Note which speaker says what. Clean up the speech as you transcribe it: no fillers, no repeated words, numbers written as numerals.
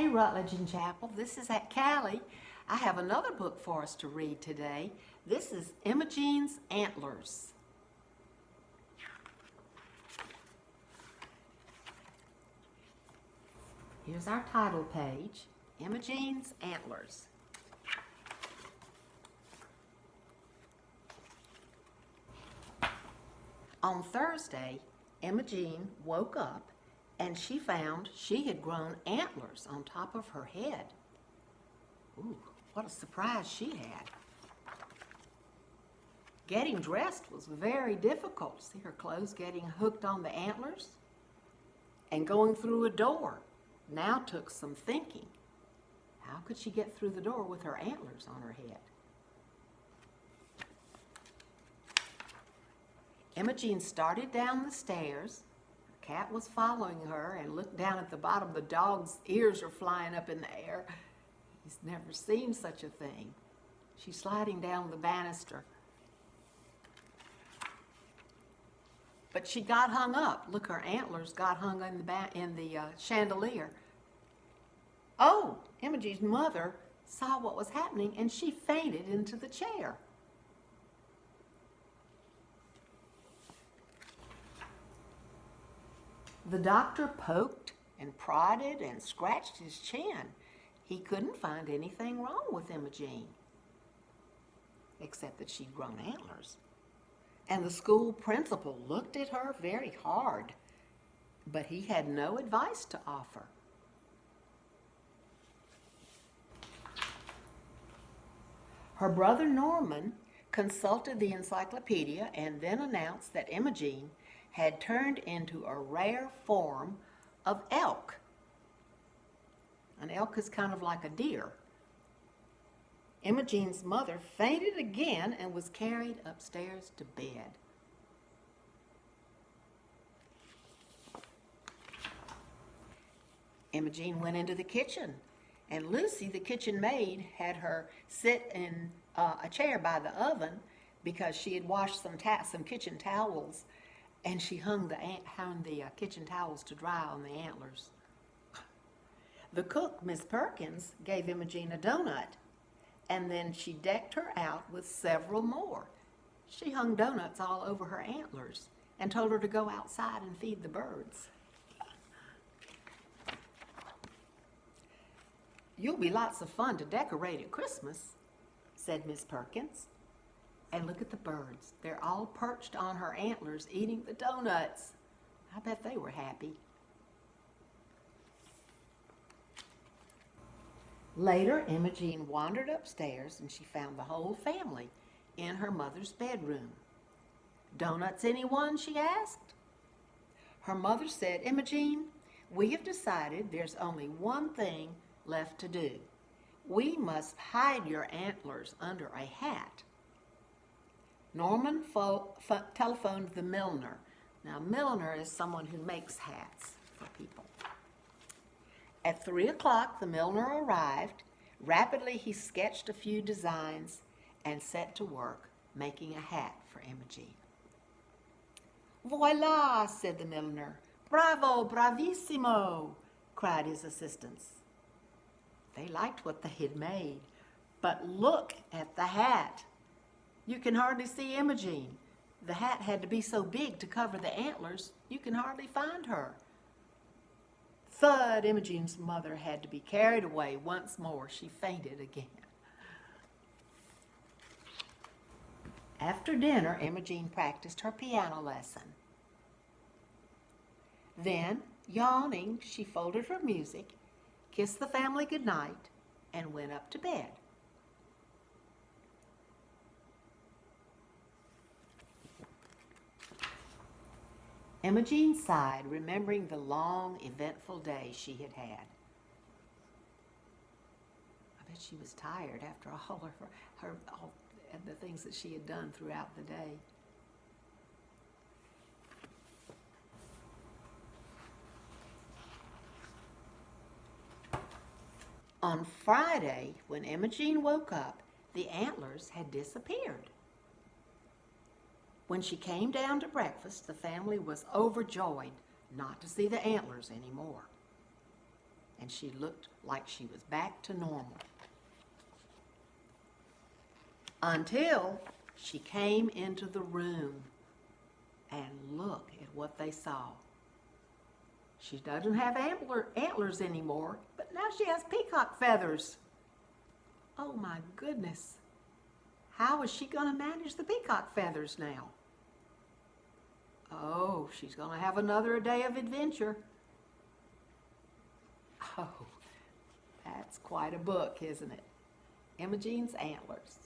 Speaker 1: Hey Rutledge and Chapel, this is at Callie. I have another book for us to read today. This is Imogene's Antlers. Here's our title page, Imogene's Antlers. On Thursday, Imogene woke up and she found she had grown antlers on top of her head. Ooh, what a surprise she had. Getting dressed was very difficult. See her clothes getting hooked on the antlers? And going through a door now took some thinking. How could she get through the door with her antlers on her head? Imogene started down the stairs. Her cat was following her and looked down at the bottom. The dog's ears are flying up in the air. He's never seen such a thing. She's sliding down the banister. But she got hung up. Look, her antlers got hung in the chandelier. Oh, Imogene's mother saw what was happening and she fainted into the chair. The doctor poked and prodded and scratched his chin. He couldn't find anything wrong with Imogene, except that she'd grown antlers. And the school principal looked at her very hard, but he had no advice to offer. Her brother Norman consulted the encyclopedia and then announced that Imogene had turned into a rare form of elk. An elk is kind of like a deer. Imogene's mother fainted again and was carried upstairs to bed. Imogene went into the kitchen, and Lucy, the kitchen maid, had her sit in a chair by the oven because she had washed some kitchen towels, and she hung the kitchen towels to dry on the antlers. The cook, Miss Perkins, gave Imogene a donut, and then she decked her out with several more. She hung donuts all over her antlers and told her to go outside and feed the birds. "You'll be lots of fun to decorate at Christmas," said Miss Perkins. And look at the birds. They're all perched on her antlers eating the donuts. I bet they were happy. Later, Imogene wandered upstairs and she found the whole family in her mother's bedroom. "Donuts, anyone?" she asked. Her mother said, "Imogene, we have decided there's only one thing left to do. We must hide your antlers under a hat." Norman telephoned the milliner. Now, milliner is someone who makes hats for people. At 3 o'clock, the milliner arrived. Rapidly, he sketched a few designs and set to work making a hat for Imogene. "Voila," said the milliner. "Bravo, bravissimo," cried his assistants. They liked what they had made, but look at the hat. You can hardly see Imogene. The hat had to be so big to cover the antlers, you can hardly find her. Thud! Imogene's mother had to be carried away once more. She fainted again. After dinner, Imogene practiced her piano lesson. Then, yawning, she folded her music, kissed the family goodnight, and went up to bed. Imogene sighed, remembering the long, eventful day she had had. I bet she was tired after all the things that she had done throughout the day. On Friday, when Imogene woke up, the antlers had disappeared. When she came down to breakfast, the family was overjoyed not to see the antlers anymore. and she looked like she was back to normal. Until she came into the room, and look at what they saw. She doesn't have antlers anymore, but now she has peacock feathers. Oh my goodness. How is she going to manage the peacock feathers now? Oh, she's going to have another day of adventure. Oh, that's quite a book, isn't it? Imogene's Antlers.